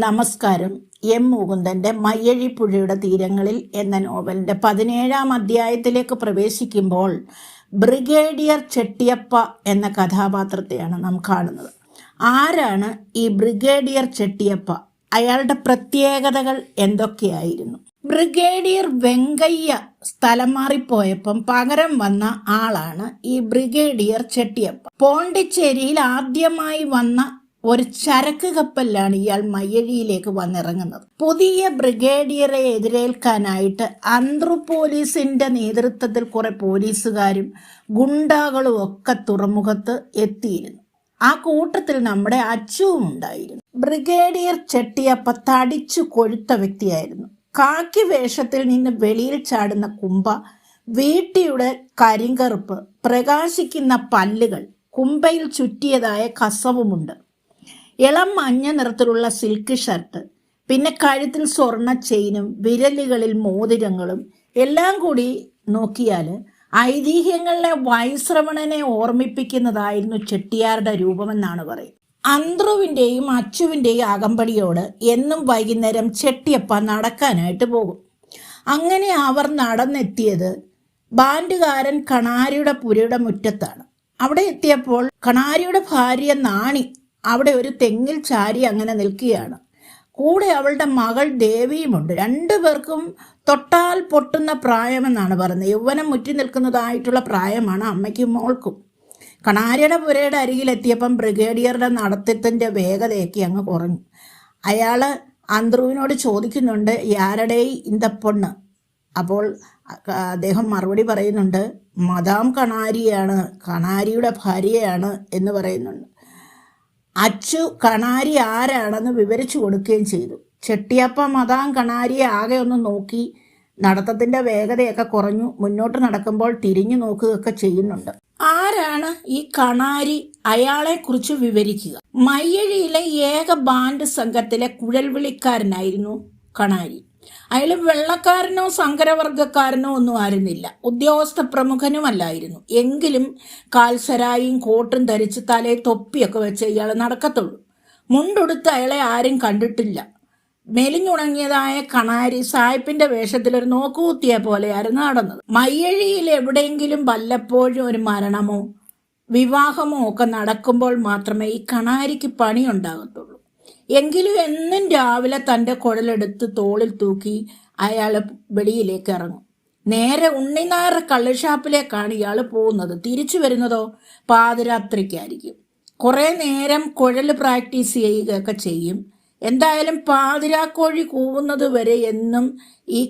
നമസ്കാരം. എം മുകുന്ദൻ്റെ മയ്യഴിപ്പുഴയുടെ തീരങ്ങളിൽ എന്ന നോവലിൻ്റെ 17-ാം അധ്യായത്തിലേക്ക് പ്രവേശിക്കുമ്പോൾ ബ്രിഗേഡിയർ ചെട്ടിയപ്പ എന്ന കഥാപാത്രത്തെയാണ് നാം കാണുന്നത്. ആരാണ് ഈ ബ്രിഗേഡിയർ ചെട്ടിയപ്പ? അയാളുടെ പ്രത്യേകതകൾ എന്തൊക്കെയായിരുന്നു? ബ്രിഗേഡിയർ വെങ്കയ്യ സ്ഥലം മാറിപ്പോയപ്പം പകരം വന്ന ആളാണ് ഈ ബ്രിഗേഡിയർ ചെട്ടിയപ്പ. പോണ്ടിച്ചേരിയിൽ ആദ്യമായി വന്ന ഒരു ചരക്ക് കപ്പലിലാണ് ഇയാൾ മയ്യഴിയിലേക്ക് വന്നിറങ്ങുന്നത്. പുതിയ ബ്രിഗേഡിയറെ എതിരേൽക്കാനായിട്ട് പോലീസിന്റെ നേതൃത്വത്തിൽ കുറെ പോലീസുകാരും ഗുണ്ടാകളും ഒക്കെ തുറമുഖത്ത് എത്തിയിരുന്നു. ആ കൂട്ടത്തിൽ നമ്മുടെ അച്ചുവും ഉണ്ടായിരുന്നു. ബ്രിഗേഡിയർ ചെട്ടിയപ്പ തടിച്ചു കൊഴുത്ത വ്യക്തിയായിരുന്നു. കാക്കി വേഷത്തിൽ നിന്ന് വെളിയിൽ ചാടുന്ന കുമ്പ, വീട്ടിയുടെ കരിങ്കറുപ്പ്, പ്രകാശിക്കുന്ന പല്ലുകൾ, കുമ്പയിൽ ചുറ്റിയതായ കസവുമുണ്ട്, ഇളം മഞ്ഞ നിറത്തിലുള്ള സിൽക്ക് ഷർട്ട്, പിന്നെ കഴുത്തിൽ സ്വർണ്ണ ചെയിനും വിരലുകളിൽ മോതിരങ്ങളും എല്ലാം കൂടി നോക്കിയാൽ ഐതിഹ്യങ്ങളിലെ വൈശ്രവണനെ ഓർമ്മിപ്പിക്കുന്നതായിരുന്നു ചെട്ടിയാരുടെ രൂപമെന്നാണ് പറയുന്നത്. അന്ത്രുവിൻ്റെയും അച്ചുവിൻ്റെയും അകമ്പടിയോട് എന്നും വൈകുന്നേരം ചെട്ടിയപ്പ നടക്കാനായിട്ട് പോകും. അങ്ങനെ അവർ നടന്നെത്തിയത് ബാൻഡുകാരൻ കണാരിയുടെ പുരയുടെ മുറ്റത്താണ്. അവിടെ എത്തിയപ്പോൾ കണാരിയുടെ ഭാര്യ നാണി അവിടെ ഒരു തെങ്ങിൽ ചാരി അങ്ങനെ നിൽക്കുകയാണ്. കൂടെ അവളുടെ മകൾ ദേവിയുമുണ്ട്. രണ്ടുപേർക്കും തൊട്ടാൽ പൊട്ടുന്ന പ്രായമെന്നാണ് പറയുന്നത്. യൗവനം മുറ്റി നിൽക്കുന്നതായിട്ടുള്ള പ്രായമാണ് അമ്മയ്ക്കും മോൾക്കും. കണാരിയുടെ പുരയുടെ അരികിലെത്തിയപ്പം ബ്രിഗേഡിയറുടെ നടത്തത്തിൻ്റെ വേഗതയൊക്കെ അങ്ങ് കുറഞ്ഞു. അയാൾ അന്ത്രുവിനോട് ചോദിക്കുന്നുണ്ട്, യാരുടെ ഇന്ത പൊണ്ണ്? അപ്പോൾ അദ്ദേഹം മറുപടി പറയുന്നുണ്ട്, മദാം കണാരിയാണ്, കണാരിയുടെ ഭാര്യയാണ് എന്ന് പറയുന്നുണ്ട്. അച്ചു കണാരി ആരാണെന്ന് വിവരിച്ചു കൊടുക്കുകയും ചെയ്തു. ചെട്ടിയപ്പ മദാം കണാരിയെ ആകെ ഒന്ന് നോക്കി. നടത്തത്തിൻ്റെ വേഗതയൊക്കെ കുറഞ്ഞു. മുന്നോട്ട് നടക്കുമ്പോൾ തിരിഞ്ഞു നോക്കുകയൊക്കെ ചെയ്യുന്നുണ്ട്. ആരാണ് ഈ കണാരി? അയാളെക്കുറിച്ച് വിവരിക്കുക. മയ്യഴിയിലെ ഏക ബാൻഡ് സംഘത്തിലെ കുഴൽവിളിക്കാരനായിരുന്നു കണാരി. അയാൾ വെള്ളക്കാരനോ സങ്കരവർഗക്കാരനോ ഒന്നും ആയിരുന്നില്ല. ഉദ്യോഗസ്ഥ പ്രമുഖനുമല്ലായിരുന്നു. എങ്കിലും കാൽസരായും കോട്ടും ധരിച്ച് തലയിൽ തൊപ്പിയൊക്കെ വെച്ച് ഇയാൾ നടക്കത്തുള്ളൂ. മുണ്ടുടുത്ത് അയാളെ ആരും കണ്ടിട്ടില്ല. മെലിഞ്ഞുണങ്ങിയതായ കണാരി സായിപ്പിന്റെ വേഷത്തിൽ ഒരു നോക്കുകുത്തിയ പോലെയായിരുന്നു നടന്നത്. മയ്യഴിയിൽ എവിടെയെങ്കിലും വല്ലപ്പോഴും ഒരു മരണമോ വിവാഹമോ ഒക്കെ നടക്കുമ്പോൾ മാത്രമേ ഈ കണാരിക്ക് പണിയുണ്ടാകത്തുള്ളൂ. എങ്കിലും എന്നും രാവിലെ തൻ്റെ കുഴലെടുത്ത് തോളിൽ തൂക്കി അയാൾ വെളിയിലേക്ക് ഇറങ്ങും. നേരെ ഉണ്ണിനായർ കള്ളുഷാപ്പിലേക്കാണ് ഇയാൾ പോകുന്നത്. തിരിച്ചു വരുന്നതോ പാതിരാത്രിക്കായിരിക്കും. കുറേ നേരം കുഴൽ പ്രാക്ടീസ് ചെയ്യുകയൊക്കെ ചെയ്യും. എന്തായാലും പാതിരാക്കോഴി കൂവുന്നത് വരെ എന്നും ഈ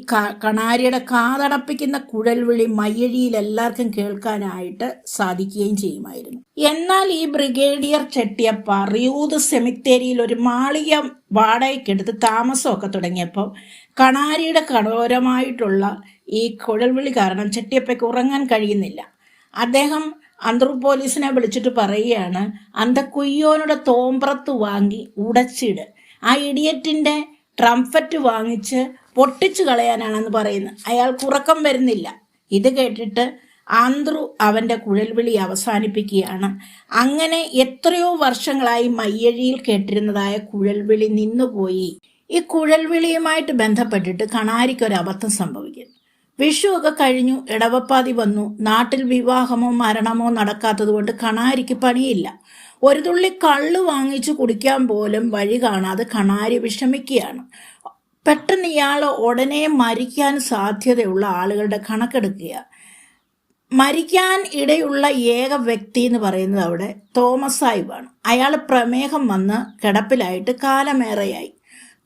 കണാരിയുടെ കാതടപ്പിക്കുന്ന കുഴൽവിളി മയ്യഴിയിൽ എല്ലാവർക്കും കേൾക്കാനായിട്ട് സാധിക്കുകയും ചെയ്യുമായിരുന്നു. എന്നാൽ ഈ ബ്രിഗേഡിയർ ചെട്ടിയപ്പ റിയൂദ് സെമിത്തേരിയിൽ ഒരു മാളിക വാടകയ്ക്കെടുത്ത് താമസമൊക്കെ തുടങ്ങിയപ്പോൾ കണാരിയുടെ കഠോരമായിട്ടുള്ള ഈ കുഴൽവിളി കാരണം ചെട്ടിയപ്പയ്ക്ക് ഉറങ്ങാൻ കഴിയുന്നില്ല. അദ്ദേഹം പോലീസിനെ വിളിച്ചിട്ട് പറയുകയാണ്, കുയ്യോനുടെ തോമ്പ്രത്ത് വാങ്ങി ഉടച്ചിട്, ആ ഇഡിയറ്റിൻ്റെ ട്രംഫറ്റ് വാങ്ങിച്ച് പൊട്ടിച്ചു കളയാനാണെന്ന് പറയുന്നത്. അയാൾക്ക് ഉറക്കം വരുന്നില്ല. ഇത് കേട്ടിട്ട് അവൻ്റെ കുഴൽവിളി അവസാനിപ്പിക്കുകയാണ്. അങ്ങനെ എത്രയോ വർഷങ്ങളായി മയ്യഴിയിൽ കേട്ടിരുന്നതായ കുഴൽവിളി നിന്നുപോയി. ഈ കുഴൽവിളിയുമായിട്ട് ബന്ധപ്പെട്ടിട്ട് കണാരിക്കൊരു അബദ്ധം സംഭവിക്കുന്നു. വിഷു ഒക്കെ കഴിഞ്ഞു, ഇടവപ്പാതി വന്നു. നാട്ടിൽ വിവാഹമോ മരണമോ നടക്കാത്തത് കൊണ്ട് കണാരിക്ക് പണിയില്ല. ഒരു തുള്ളി കള്ള് വാങ്ങിച്ചു കുടിക്കാൻ പോലും വഴി കാണാതെ കണാരി വിഷമിക്കുകയാണ്. പെട്ടെന്ന് ഇയാൾ ഉടനെ മരിക്കാൻ സാധ്യതയുള്ള ആളുകളുടെ കണക്കെടുക്കുക. മരിക്കാൻ ഇടയുള്ള ഏക വ്യക്തി എന്ന് പറയുന്നത് അവിടെ തോമസ് സാഹിബാണ്. അയാൾ പ്രമേഹം വന്ന് കിടപ്പിലായിട്ട് കാലമേറെയായി.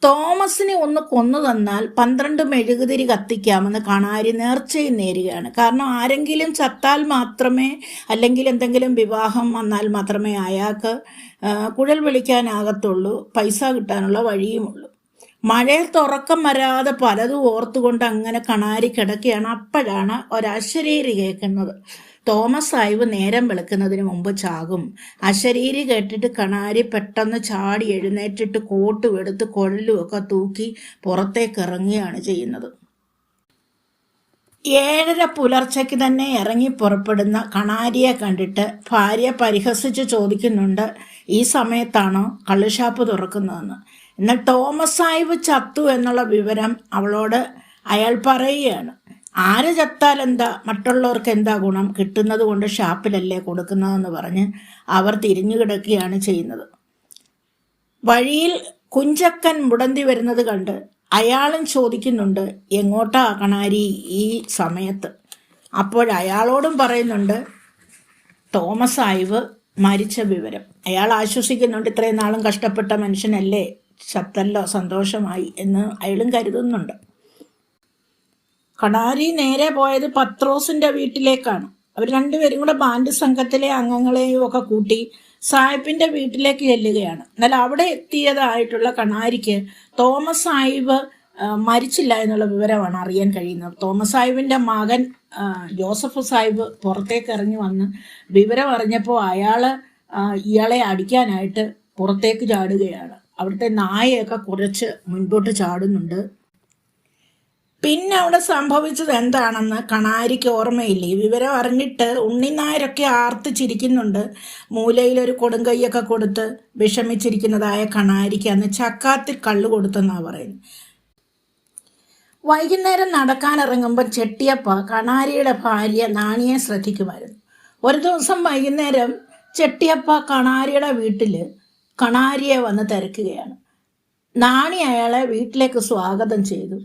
തോമസിനെ ഒന്ന് കൊന്നു തന്നാൽ 12 മെഴുകുതിരി കത്തിക്കാമെന്ന് കണാരി നേർച്ചയും നേരുകയാണ്. കാരണം ആരെങ്കിലും ചത്താൽ മാത്രമേ, അല്ലെങ്കിൽ എന്തെങ്കിലും വിവാഹം വന്നാൽ മാത്രമേ അയാൾക്ക് കുഴൽ വിളിക്കാനാകത്തുള്ളൂ, പൈസ കിട്ടാനുള്ള വഴിയുമുള്ളൂ. മഴയത്ത് ഉറക്കം വരാതെ പലതും ഓർത്തുകൊണ്ട് അങ്ങനെ കണാരി കിടക്കുകയാണ്. അപ്പോഴാണ് ഒരശരീരി കേൾക്കുന്നത്. തോമസ് സാഹിബ് നേരം വെളുക്കുന്നതിന് മുമ്പ് ചാകും. അശരീരി കേട്ടിട്ട് കണാരി പെട്ടെന്ന് ചാടി എഴുന്നേറ്റിട്ട് കോട്ടും എടുത്ത് കൊഴലുമൊക്കെ തൂക്കി പുറത്തേക്ക് ഇറങ്ങുകയാണ് ചെയ്യുന്നത്. 7:30 പുലർച്ചയ്ക്ക് തന്നെ ഇറങ്ങി പുറപ്പെടുന്ന കണാരിയെ കണ്ടിട്ട് ഭാര്യ പരിഹസിച്ച് ചോദിക്കുന്നുണ്ട്, ഈ സമയത്താണോ കള്ളുഷാപ്പ് തുറക്കുന്നതെന്ന്. എന്നാൽ തോമസ് സാഹിബ് ചത്തു എന്നുള്ള വിവരം അവളോട് അയാൾ പറയുകയാണ്. ആര് ചത്താൽ എന്താ, മറ്റുള്ളവർക്ക് എന്താ ഗുണം, കിട്ടുന്നത് കൊണ്ട് ഷാപ്പിലല്ലേ കൊടുക്കുന്നതെന്ന് പറഞ്ഞ് അവർ തിരിഞ്ഞു കിടക്കുകയാണ് ചെയ്യുന്നത്. വഴിയിൽ കുഞ്ചക്കൻ മുടന്തി വരുന്നത് കണ്ട് അയാളും ചോദിക്കുന്നുണ്ട്, എങ്ങോട്ടാ കണാരി ഈ സമയത്ത്? അപ്പോഴയാളോടും പറയുന്നുണ്ട് തോമസ് സാഹിബ് മരിച്ച വിവരം. അയാൾ ആശ്വസിക്കുന്നുണ്ട്, ഇത്രയും നാളും കഷ്ടപ്പെട്ട മനുഷ്യനല്ലേ, ചത്തല്ലോ, സന്തോഷമായി എന്ന് അയാളും കരുതുന്നുണ്ട്. കണാരി നേരെ പോയത് പത്രോസിന്റെ വീട്ടിലേക്കാണ്. അവർ രണ്ടുപേരും കൂടെ ബാൻഡ് സംഘത്തിലെ അംഗങ്ങളെയും ഒക്കെ കൂട്ടി സാഹിബിന്റെ വീട്ടിലേക്ക് ചെല്ലുകയാണ്. എന്നാൽ അവിടെ എത്തിയതായിട്ടുള്ള കണാരിക്ക് തോമസ് സാഹിബ് മരിച്ചില്ല എന്നുള്ള വിവരമാണ് അറിയാൻ കഴിയുന്നത്. തോമസ് സാഹിബിന്റെ മകൻ ജോസഫ് സാഹിബ് പുറത്തേക്ക് ഇറങ്ങി വന്ന് വിവരം അറിഞ്ഞപ്പോൾ ഇയാളെ അടിക്കാനായിട്ട് പുറത്തേക്ക് ചാടുകയാണ്. അവിടുത്തെ നായയൊക്കെ കുറച്ച് മുൻപോട്ട് ചാടുന്നുണ്ട്. പിന്നെ അവിടെ സംഭവിച്ചത് എന്താണെന്ന് കണാരിക്ക് ഓർമ്മയില്ല. ഈ വിവരം അറിഞ്ഞിട്ട് ഉണ്ണിനായരൊക്കെ ആർത്ത് ചിരിക്കുന്നുണ്ട്. മൂലയിലൊരു കൊടുങ്കൈയൊക്കെ കൊടുത്ത് വിഷമിച്ചിരിക്കുന്നതായ കണാരിക്ക് അന്ന് ചക്കാത്തിൽ കള്ളു കൊടുത്തെന്നാണ് പറയുന്നത്. വൈകുന്നേരം നടക്കാനിറങ്ങുമ്പോൾ ചെട്ടിയപ്പ കണാരിയുടെ ഭാര്യ നാണിയെ ശ്രദ്ധിക്കുമായിരുന്നു. ഒരു ദിവസം വൈകുന്നേരം ചെട്ടിയപ്പ കണാരിയുടെ വീട്ടിൽ കണാരിയെ വന്ന് തിരക്കുകയാണ്. നാണി അയാളെ വീട്ടിലേക്ക് സ്വാഗതം ചെയ്തു.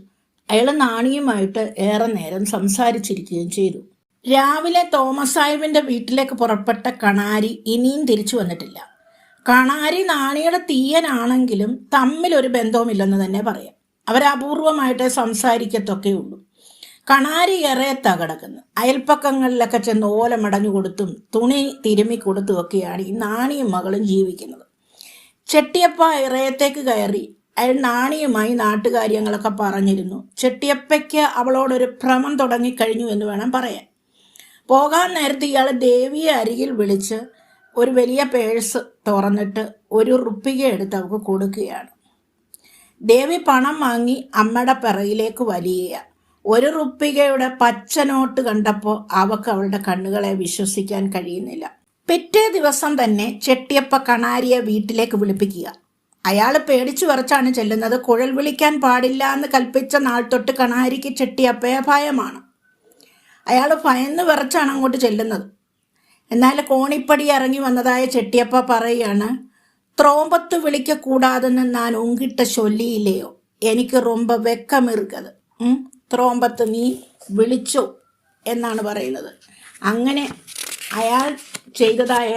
അയാൾ നാണിയുമായിട്ട് ഏറെ നേരം സംസാരിച്ചിരിക്കുകയും ചെയ്തു. രാവിലെ തോമസ് സാഹിബിന്റെ വീട്ടിലേക്ക് പുറപ്പെട്ട കണാരി ഇനിയും തിരിച്ചു വന്നിട്ടില്ല. കണാരി നാണിയുടെ തീയനാണെങ്കിലും തമ്മിലൊരു ബന്ധവുമില്ലെന്ന് തന്നെ പറയാം. അവരപൂർവമായിട്ട് സംസാരിക്കത്തൊക്കെയുള്ളൂ. കണാരി ഏറെ തകടക്കുന്നു. അയൽപ്പക്കങ്ങളിലൊക്കെ ചെന്ന് ഓലമടഞ്ഞു കൊടുത്തും തുണി തിരുമ്മി കൊടുത്തുമൊക്കെയാണ് ഈ നാണിയും മകളും ജീവിക്കുന്നത്. ചെട്ടിയപ്പ ഇറയത്തേക്ക് കയറി അയാൾ നാണിയുമായി നാട്ടുകാര്യങ്ങളൊക്കെ പറഞ്ഞിരുന്നു. ചെട്ടിയപ്പയ്ക്ക് അവളോടൊരു ഭ്രമം തുടങ്ങിക്കഴിഞ്ഞു എന്ന് വേണം പറയാൻ. പോകാൻ നേരത്തെ ഇയാൾ ദേവിയെ അരികിൽ വിളിച്ച് ഒരു വലിയ പേഴ്സ് തുറന്നിട്ട് 1 റുപ്പിക എടുത്ത് അവൾക്ക് കൊടുക്കുകയാണ്. ദേവി പണം വാങ്ങി അമ്മയുടെ പിറകിലേക്ക് വലിയുക. 1 റുപ്പികയുടെ പച്ച നോട്ട് കണ്ടപ്പോൾ അവൾക്ക് അവളുടെ കണ്ണുകളെ വിശ്വസിക്കാൻ കഴിയുന്നില്ല. പിറ്റേ ദിവസം തന്നെ ചെട്ടിയപ്പ കണാരിയെ വീട്ടിലേക്ക് വിളിപ്പിക്കുക. അയാൾ പേടിച്ചു വിറച്ചാണ് ചെല്ലുന്നത്. കുഴൽ വിളിക്കാൻ പാടില്ല എന്ന് കൽപ്പിച്ച നാൾ തൊട്ട് കണാരിക്ക് ചെട്ടിയപ്പയെ ഭയമാണ്. അയാൾ ഭയന്ന് വിറച്ചാണ് അങ്ങോട്ട് ചെല്ലുന്നത്. എന്നാൽ കോണിപ്പടി ഇറങ്ങി വന്നതായ ചെട്ടിയപ്പ പറയുകയാണ്, ത്രോമ്പത്ത് വിളിക്കക്കൂടാതെന്ന് ഞാൻ ഉങ്കിട്ട ചൊല്ലിയില്ലയോ, എനിക്ക് റൊമ്പ വെക്കമിറുകത്, ത്രോമ്പത്ത് നീ വിളിച്ചോ എന്നാണ് പറയുന്നത്. അങ്ങനെ അയാൾ ചെയ്തതായ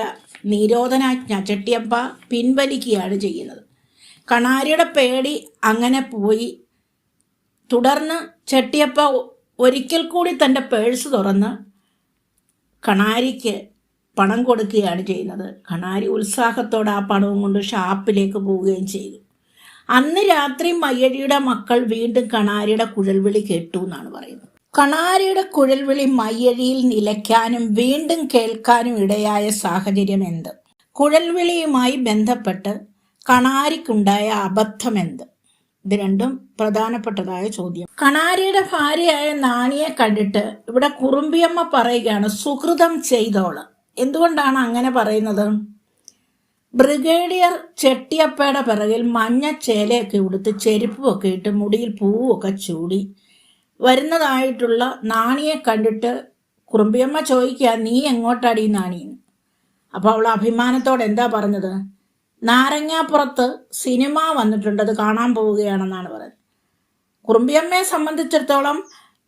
നിരോധനാജ്ഞ ചെട്ടിയപ്പ പിൻവലിക്കുകയാണ് ചെയ്യുന്നത്. കണാരിയുടെ പേടി അങ്ങനെ പോയി. തുടർന്ന് ചെട്ടിയപ്പ ഒരിക്കൽ കൂടി തൻ്റെ പേഴ്സ് തുറന്ന് കണാരിക്ക് പണം കൊടുക്കുകയാണ് ചെയ്യുന്നത്. കണാരി ഉത്സാഹത്തോടെ ആ പണവും കൊണ്ട് ഷാപ്പിലേക്ക് പോവുകയും ചെയ്തു. അന്ന് രാത്രി മയ്യഴിയുടെ മക്കൾ വീണ്ടും കണാരിയുടെ കുഴൽവിളി കേട്ടു എന്നാണ് പറയുന്നത്. കണാരിയുടെ കുഴൽവിളി മയ്യഴിയിൽ നിലയ്ക്കാനും വീണ്ടും കേൾക്കാനും ഇടയായ സാഹചര്യം എന്ത്? കുഴൽവിളിയുമായി ബന്ധപ്പെട്ട് കണാരിക്കുണ്ടായ അബദ്ധം എന്ത്? ഇത് രണ്ടും പ്രധാനപ്പെട്ടതായ ചോദ്യം. കണാരിയുടെ ഭാര്യയായ നാണിയെ കണ്ടിട്ട് ഇവിടെ കുറുമ്പിയമ്മ പറയുകയാണ്, സുഹൃതം ചെയ്തോള്. എന്തുകൊണ്ടാണ് അങ്ങനെ പറയുന്നത്? ബ്രിഗേഡിയർ ചെട്ടിയപ്പയുടെ പിറകിൽ മഞ്ഞ ചേലയൊക്കെ ഉടുത്ത് ചെരുപ്പുമൊക്കെ ഇട്ട് മുടിയിൽ പൂവൊക്കെ ചൂടി വരുന്നതായിട്ടുള്ള നാണിയെ കണ്ടിട്ട് കുറുമ്പിയമ്മ ചോദിക്കുക, നീ എങ്ങോട്ടാടി നാണിന്ന്? അപ്പോൾ അവൾ അഭിമാനത്തോടെ എന്താ പറഞ്ഞത്? നാരങ്ങാപ്പുറത്ത് സിനിമ വന്നിട്ടുണ്ട്, അത് കാണാൻ പോവുകയാണെന്നാണ് പറയുന്നത്. കുറുമ്പിയമ്മയെ സംബന്ധിച്ചിടത്തോളം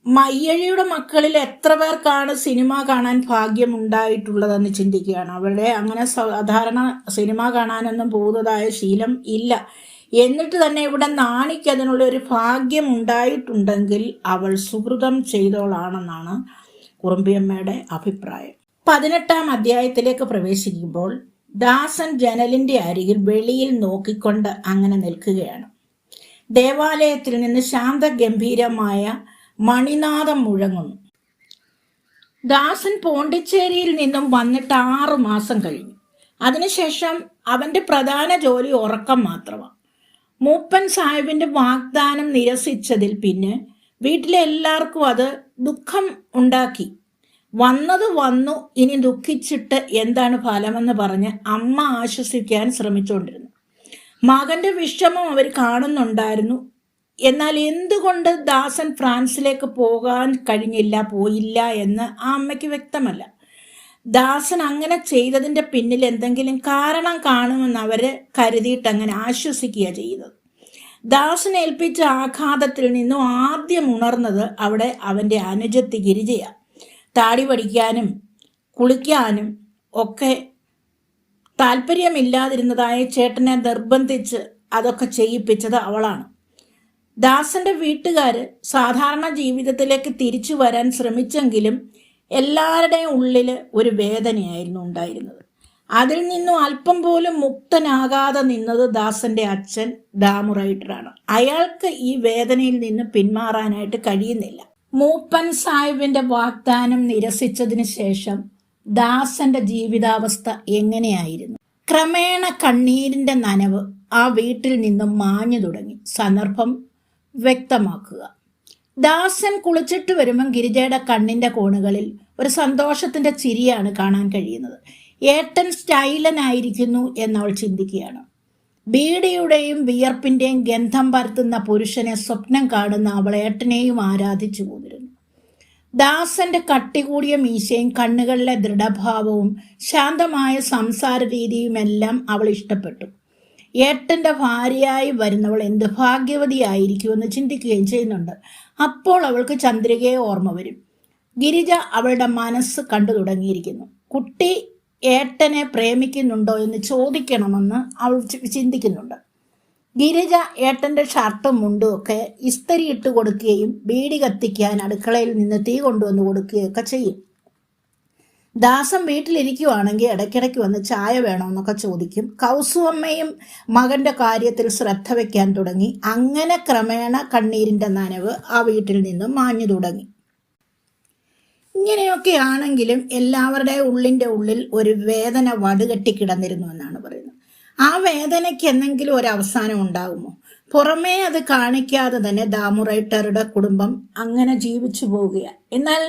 മയ്യഴിയുടെ മക്കളിൽ എത്ര പേർക്കാണ് സിനിമ കാണാൻ ഭാഗ്യമുണ്ടായിട്ടുള്ളതെന്ന് ചിന്തിക്കുകയാണ്. അവരുടെ അങ്ങനെ സാധാരണ സിനിമ കാണാനൊന്നും പോകുന്നതായ ശീലം ഇല്ല. എന്നിട്ട് തന്നെ ഇവിടെ നാണിക്ക് അതിനുള്ള ഒരു ഭാഗ്യം ഉണ്ടായിട്ടുണ്ടെങ്കിൽ അവൾ സുഹൃതം ചെയ്തോളാണെന്നാണ് കുറുമ്പിയമ്മയുടെ അഭിപ്രായം. 18-ാം അധ്യായത്തിലേക്ക് പ്രവേശിക്കുമ്പോൾ ദാസൻ ജനലിന്റെ അരികിൽ വെളിയിൽ നോക്കിക്കൊണ്ട് അങ്ങനെ നിൽക്കുകയാണ്. ദേവാലയത്തിൽ നിന്ന് ശാന്തഗംഭീരമായ മണിനാദം മുഴങ്ങുന്നു. ദാസൻ പോണ്ടിച്ചേരിയിൽ നിന്നും വന്നിട്ട് 6 മാസം കഴിഞ്ഞു. അതിനുശേഷം അവന്റെ പ്രധാന ജോലി ഉറക്കം മാത്രമാണ്. മൂപ്പൻ സാഹിബിന്റെ വാഗ്ദാനം നിരസിച്ചതിൽ പിന്നെ വീട്ടിലെ എല്ലാവർക്കും അത് ദുഃഖം ഉണ്ടാക്കി. വന്നത് വന്നു, ഇനി ദുഃഖിച്ചിട്ട് എന്താണ് ഫലമെന്ന് പറഞ്ഞ് അമ്മ ആശ്വസിക്കാൻ ശ്രമിച്ചുകൊണ്ടിരുന്നു. മകന്റെ വിഷമം അവർ കാണുന്നുണ്ടായിരുന്നു. എന്നാൽ എന്തുകൊണ്ട് ദാസൻ ഫ്രാൻസിലേക്ക് പോകാൻ പോയില്ല എന്ന് ആ അമ്മയ്ക്ക് വ്യക്തമല്ല. ദാസൻ അങ്ങനെ ചെയ്തതിൻ്റെ പിന്നിൽ എന്തെങ്കിലും കാരണം കാണുമെന്ന് അവർ കരുതിയിട്ട് അങ്ങനെ ആശ്വസിക്കുക ചെയ്തത്. ദാസൻ ഏൽപ്പിച്ച ആഘാതത്തിൽ നിന്നും ആദ്യം ഉണർന്നത് അവിടെ അവൻ്റെ അനുജത്തി ഗിരിജയാണ്. താടി പഠിക്കാനും കുളിക്കാനും ഒക്കെ താല്പര്യമില്ലാതിരുന്നതായ ചേട്ടനെ നിർബന്ധിച്ച് അതൊക്കെ ചെയ്യിപ്പിച്ചത് അവളാണ്. ദാസന്റെ വീട്ടുകാർ സാധാരണ ജീവിതത്തിലേക്ക് തിരിച്ചു വരാൻ ശ്രമിച്ചെങ്കിലും എല്ലാവരുടെയും ഉള്ളിൽ ഒരു വേദനയായിരുന്നു ഉണ്ടായിരുന്നത്. അതിൽ നിന്നും അല്പം പോലും മുക്തനാകാതെ നിന്നത് ദാസന്റെ അച്ഛൻ ദാമുറൈറ്ററാണ്. അയാൾക്ക് ഈ വേദനയിൽ നിന്ന് പിന്മാറാനായിട്ട് കഴിയുന്നില്ല. മൂപ്പൻ സാഹിബിന്റെ വാഗ്ദാനം നിരസിച്ചതിന് ശേഷം ദാസന്റെ ജീവിതാവസ്ഥ എങ്ങനെയായിരുന്നു? ക്രമേണ കണ്ണീരിന്റെ നനവ് ആ വീട്ടിൽ നിന്നും മാഞ്ഞു തുടങ്ങി. സന്ദർഭം വ്യക്തമാക്കുക. ദാസൻ കുളിച്ചിട്ട് വരുമ്പം ഗിരിജയുടെ കണ്ണിന്റെ കോണുകളിൽ ഒരു സന്തോഷത്തിന്റെ ചിരിയാണ് കാണാൻ കഴിയുന്നത്. ഏട്ടൻ സ്റ്റൈലനായിരിക്കുന്നു എന്നവൾ ചിന്തിക്കുകയാണ്. ബീഡിയുടെയും വിയർപ്പിന്റെയും ഗന്ധം പരത്തുന്ന പുരുഷനെ സ്വപ്നം കാണുന്ന അവൾ ഏട്ടനെയും ആരാധിച്ചു പോന്നിരുന്നു. ദാസന്റെ കട്ടികൂടിയ മീശയും കണ്ണുകളിലെ ദൃഢഭാവവും ശാന്തമായ സംസാര രീതിയുമെല്ലാം അവൾ ഇഷ്ടപ്പെട്ടു. ഏട്ടന്റെ ഭാര്യയായി വരുന്നവൾ എന്ത് ഭാഗ്യവതിയായിരിക്കുമെന്ന് ചിന്തിക്കുകയും ചെയ്യുന്നുണ്ട്. അപ്പോൾ അവൾക്ക് ചന്ദ്രികയെ ഓർമ്മ വരും. ഗിരിജ അവളുടെ മനസ്സ് കണ്ടു തുടങ്ങിയിരിക്കുന്നു. കുട്ടി ഏട്ടനെ പ്രേമിക്കുന്നുണ്ടോ എന്ന് ചോദിക്കണമെന്ന് അവൾ ചിന്തിക്കുന്നുണ്ട്. ഗിരിജ ഏട്ടന്റെ ഷർട്ടും മുണ്ടും ഒക്കെ ഇസ്തരി ഇട്ട് കൊടുക്കുകയും ബീഡി കത്തിക്കാൻ അടുക്കളയിൽ നിന്ന് തീ കൊണ്ടുവന്ന് കൊടുക്കുകയൊക്കെ ചെയ്യും. ദാസൻ വീട്ടിലിരിക്കുവാണെങ്കിൽ ഇടയ്ക്കിടയ്ക്ക് വന്ന് ചായ വേണമെന്നൊക്കെ ചോദിക്കും. കൗസുവമ്മയും മകന്റെ കാര്യത്തിൽ ശ്രദ്ധ വയ്ക്കാൻ തുടങ്ങി. അങ്ങനെ ക്രമേണ കണ്ണീരിന്റെ നനവ് ആ വീട്ടിൽ നിന്നും മാഞ്ഞു തുടങ്ങി. ഇങ്ങനെയൊക്കെ ആണെങ്കിലും എല്ലാവരുടെ ഉള്ളിൻ്റെ ഉള്ളിൽ ഒരു വേദന വടുകെട്ടിക്കിടന്നിരുന്നു എന്നാണ് പറയുന്നത്. ആ വേദനയ്ക്ക് എന്തെങ്കിലും ഒരു അവസാനം ഉണ്ടാകുമോ? പുറമേ അത് കാണിക്കാതെ തന്നെ ദാമുറൈറ്ററുടെ കുടുംബം അങ്ങനെ ജീവിച്ചു പോവുകയാണ്. എന്നാൽ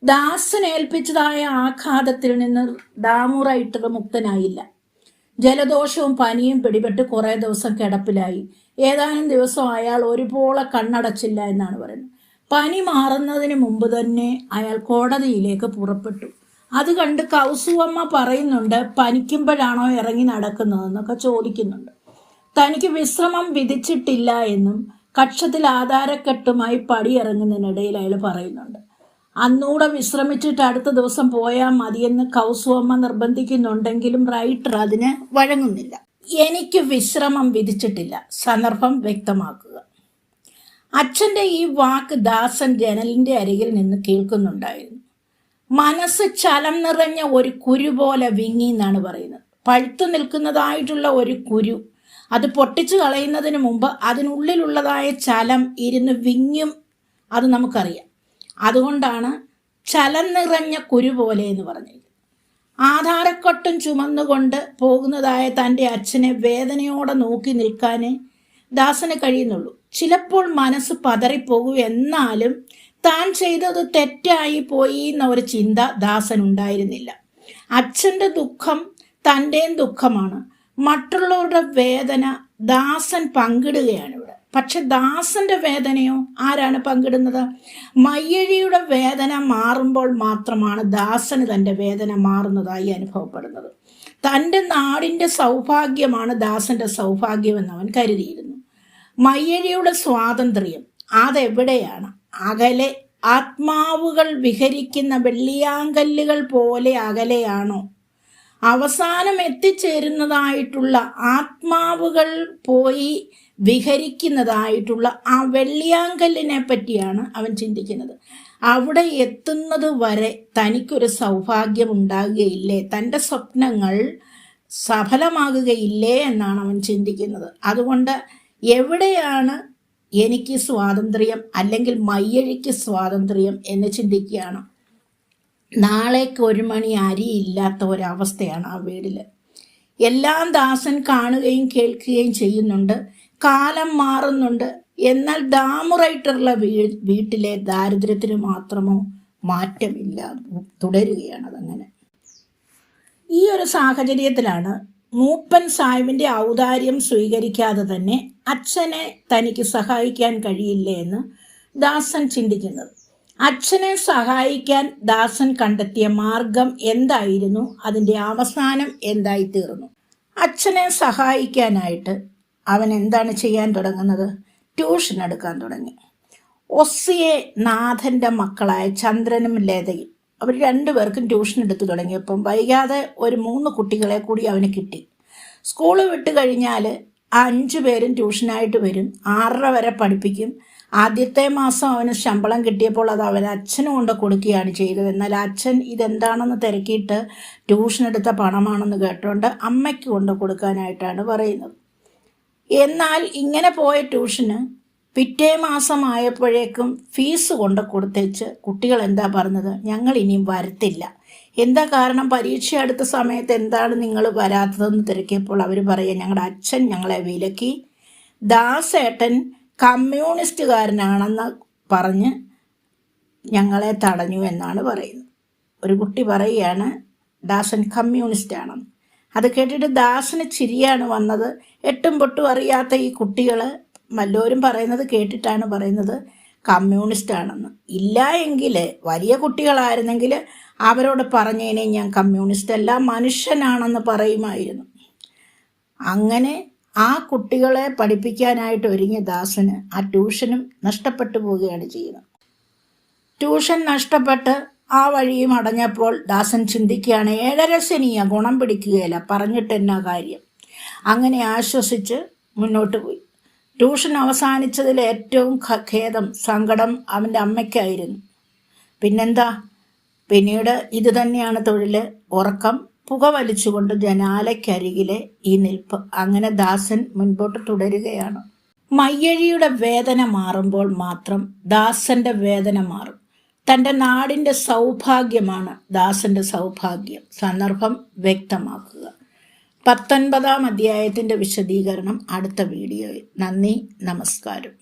ദാസൻ ഏൽപ്പിച്ചതായ ആഘാതത്തിൽ നിന്ന് ദാമുറൈറ്റർ മുക്തനായില്ല. ജലദോഷവും പനിയും പിടിപെട്ട് കുറേ ദിവസം കിടപ്പിലായി. ഏതാനും ദിവസം അയാൾ ഒരുപോലെ കണ്ണടച്ചില്ല എന്നാണ് പറയുന്നത്. പനി മാറുന്നതിന് മുമ്പ് തന്നെ അയാൾ കോടതിയിലേക്ക് പുറപ്പെട്ടു. അത് കണ്ട് കൗസുവമ്മ പറയുന്നുണ്ട്, പനിക്കുമ്പോഴാണോ ഇറങ്ങി നടക്കുന്നതെന്നൊക്കെ ചോദിക്കുന്നുണ്ട്. തനിക്ക് വിശ്രമം വിധിച്ചിട്ടില്ല എന്നും കക്ഷത്തിൽ ആധാരക്കെട്ടുമായി പടിയിറങ്ങുന്നതിനിടയിൽ അയാൾ പറയുന്നുണ്ട്. അന്നൂടെ വിശ്രമിച്ചിട്ട് അടുത്ത ദിവസം പോയാൽ മതിയെന്ന് കൗസുവമ്മ നിർബന്ധിക്കുന്നുണ്ടെങ്കിലും റൈറ്റർ അതിന് വഴങ്ങുന്നില്ല. എനിക്ക് വിശ്രമം വിധിച്ചിട്ടില്ല. സന്ദർഭം വ്യക്തമാക്കുക. അച്ഛൻ്റെ ഈ വാക്ക് ദാസൻ ജനലിൻ്റെ അരികിൽ നിന്ന് കേൾക്കുന്നുണ്ടായിരുന്നു. മനസ്സ് ചലം നിറഞ്ഞ ഒരു കുരു പോലെ വിങ്ങി എന്നാണ് പറയുന്നത്. പഴുത്തു നിൽക്കുന്നതായിട്ടുള്ള ഒരു കുരു, അത് പൊട്ടിച്ചു കളയുന്നതിന് മുമ്പ് അതിനുള്ളിലുള്ളതായ ചലം ഇരുന്ന് വിങ്ങും. അത് നമുക്കറിയാം. അതുകൊണ്ടാണ് ചലം നിറഞ്ഞ കുരു പോലെ എന്ന് പറഞ്ഞത്. ആധാരക്കൊട്ടും ചുമന്നുകൊണ്ട് പോകുന്നതായ തൻ്റെ അച്ഛനെ വേദനയോടെ നോക്കി നിൽക്കാനേ ദാസന് കഴിയുന്നുള്ളൂ. ചിലപ്പോൾ മനസ്സ് പതറിപ്പോകും. എന്നാലും താൻ ചെയ്തത് തെറ്റായി പോയി എന്ന ഒരു ചിന്ത ദാസൻ ഉണ്ടായിരുന്നില്ല. അച്ഛൻ്റെ ദുഃഖം തൻ്റെയും ദുഃഖമാണ്. മറ്റുള്ളവരുടെ വേദന ദാസൻ പങ്കിടുകയാണ് ഇവിടെ. പക്ഷെ ദാസന്റെ വേദനയോ ആരാണ് പങ്കിടുന്നത്? മയ്യഴിയുടെ വേദന മാറുമ്പോൾ മാത്രമാണ് ദാസന് തൻ്റെ വേദന മാറുന്നതായി അനുഭവപ്പെടുന്നത്. തൻ്റെ നാടിൻ്റെ സൗഭാഗ്യമാണ് ദാസന്റെ സൗഭാഗ്യമെന്ന് അവൻ കരുതിയിരുന്നു. മയ്യഴിയുടെ സ്വാതന്ത്ര്യം അതെവിടെയാണ്? അകലെ ആത്മാവുകൾ വിഹരിക്കുന്ന വെള്ളിയാങ്കല്ലുകൾ പോലെ അകലെയാണോ? അവസാനം എത്തിച്ചേരുന്നതായിട്ടുള്ള ആത്മാവുകൾ പോയി വിഹരിക്കുന്നതായിട്ടുള്ള ആ വെള്ളിയാങ്കല്ലിനെ പറ്റിയാണ് അവൻ ചിന്തിക്കുന്നത്. അവിടെ എത്തുന്നത് വരെ തനിക്കൊരു സൗഭാഗ്യം ഉണ്ടാകുകയില്ലേ, തൻ്റെ സ്വപ്നങ്ങൾ സഫലമാകുകയില്ലേ എന്നാണ് അവൻ ചിന്തിക്കുന്നത്. അതുകൊണ്ട് എവിടെയാണ് എനിക്ക് സ്വാതന്ത്ര്യം, അല്ലെങ്കിൽ മയ്യഴിക്ക് സ്വാതന്ത്ര്യം എന്ന് ചിന്തിക്കുകയാണ്. നാളേക്ക് ഒരു മണി അരിയില്ലാത്ത ഒരവസ്ഥയാണ് ആ വീടിൽ. എല്ലാം ദാസൻ കാണുകയും കേൾക്കുകയും ചെയ്യുന്നുണ്ട്. കാലം മാറുന്നുണ്ട്. എന്നാൽ ദാമുറൈറ്ററുള്ള വീട്ടിലെ ദാരിദ്ര്യത്തിന് മാത്രമോ മാറ്റമില്ല, തുടരുകയാണ് അതങ്ങനെ. ഈ ഒരു സാഹചര്യത്തിലാണ് മൂപ്പൻ സാഹിബിൻ്റെ ഔദാര്യം സ്വീകരിക്കാതെ തന്നെ അച്ഛനെ തനിക്ക് സഹായിക്കാൻ കഴിയില്ലേ എന്ന് ദാസൻ ചിന്തിക്കുന്നത്. അച്ഛനെ സഹായിക്കാൻ ദാസൻ കണ്ടെത്തിയ മാർഗം എന്തായിരുന്നു? അതിൻ്റെ അവസാനം എന്തായിത്തീർന്നു? അച്ഛനെ സഹായിക്കാനായിട്ട് അവൻ എന്താണ് ചെയ്യാൻ തുടങ്ങുന്നത്? ട്യൂഷൻ എടുക്കാൻ തുടങ്ങി. ഒസ്സിയെ നാഥൻ്റെ മക്കളായ ചന്ദ്രനും ലതയും അവർ രണ്ടുപേർക്കും ട്യൂഷൻ എടുത്തു തുടങ്ങിയപ്പം വൈകാതെ ഒരു 3 കുട്ടികളെ കൂടി അവന് കിട്ടി. സ്കൂള് വിട്ട് കഴിഞ്ഞാൽ 5 പേരും ട്യൂഷനായിട്ട് വരും. 6:30 വരെ പഠിപ്പിക്കും. ആദ്യത്തെ മാസം അവന് ശമ്പളം കിട്ടിയപ്പോൾ അത് അവൻ അച്ഛന് കൊണ്ട് കൊടുക്കുകയാണ് ചെയ്തത്. എന്നാൽ അച്ഛൻ ഇതെന്താണെന്ന് തിരക്കിയിട്ട് ട്യൂഷൻ എടുത്ത പണമാണെന്ന് കേട്ടുകൊണ്ട് അമ്മയ്ക്ക് കൊണ്ട് കൊടുക്കാനായിട്ടാണ് പറയുന്നത്. എന്നാൽ ഇങ്ങനെ പോയ ട്യൂഷന് പിറ്റേ മാസമായപ്പോഴേക്കും ഫീസ് കൊണ്ട് കൊടുത്തേച്ച് കുട്ടികൾ എന്താ പറഞ്ഞത്? ഞങ്ങൾ ഇനിയും വരത്തില്ല. എന്താ കാരണം? പരീക്ഷ അടുത്ത സമയത്ത് എന്താണ് നിങ്ങൾ വരാത്തതെന്ന് തിരക്കിയപ്പോൾ അവർ പറയുക, ഞങ്ങളുടെ അച്ഛൻ ഞങ്ങളെ വിലക്കി, ദാസേട്ടൻ കമ്മ്യൂണിസ്റ്റുകാരനാണെന്ന് പറഞ്ഞ് ഞങ്ങളെ തടഞ്ഞു എന്നാണ് പറയുന്നത്. ഒരു കുട്ടി പറയുകയാണ് ദാസൻ കമ്മ്യൂണിസ്റ്റ് ആണെന്ന്. അത് കേട്ടിട്ട് ദാസന് ചിരിയാണ് വന്നത്. എട്ടും പൊട്ടും അറിയാത്ത ഈ കുട്ടികൾ വല്ലവരും പറയുന്നത് കേട്ടിട്ടാണ് പറയുന്നത് കമ്മ്യൂണിസ്റ്റ് ആണെന്ന്. ഇല്ല എങ്കിൽ വലിയ കുട്ടികളായിരുന്നെങ്കിൽ അവരോട് പറഞ്ഞേനെ ഞാൻ കമ്മ്യൂണിസ്റ്റ് അല്ല, മനുഷ്യനാണെന്ന് പറയുമായിരുന്നു. അങ്ങനെ ആ കുട്ടികളെ പഠിപ്പിക്കാനായിട്ട് ഒരുങ്ങിയ ദാസന് ആ ട്യൂഷനും നഷ്ടപ്പെട്ടു പോവുകയാണ് ചെയ്യുന്നത്. ട്യൂഷൻ നഷ്ടപ്പെട്ട് ആ വഴിയും അടഞ്ഞപ്പോൾ ദാസൻ ചിന്തിക്കുകയാണ്, 7:30 ശനിയ ഗുണം പിടിക്കുകയില്ല, പറഞ്ഞിട്ട് എന്നാ കാര്യം. അങ്ങനെ ആശ്വസിച്ച് മുന്നോട്ട് പോയി. ട്യൂഷൻ അവസാനിച്ചതിൽ ഏറ്റവും ഖേദം, സങ്കടം അവൻ്റെ അമ്മയ്ക്കായിരുന്നു. പിന്നെന്താ, പിന്നീട് ഇത് തന്നെയാണ് തൊഴിൽ. ഉറക്കം, പുക വലിച്ചുകൊണ്ട് ജനാലയ്ക്കരികിലെ ഈ നിൽപ്പ്. അങ്ങനെ ദാസൻ മുൻപോട്ട് തുടരുകയാണ്. മയ്യഴിയുടെ വേദന മാറുമ്പോൾ മാത്രം ദാസൻ്റെ വേദന മാറും. തൻ്റെ നാടിൻ്റെ സൗഭാഗ്യമാണ് ദാസൻ്റെ സൗഭാഗ്യം. സന്ദർഭം വ്യക്തമാക്കുക. 19-ാം അധ്യായത്തിൻ്റെ വിശദീകരണം അടുത്ത വീഡിയോയിൽ. നന്ദി, നമസ്കാരം.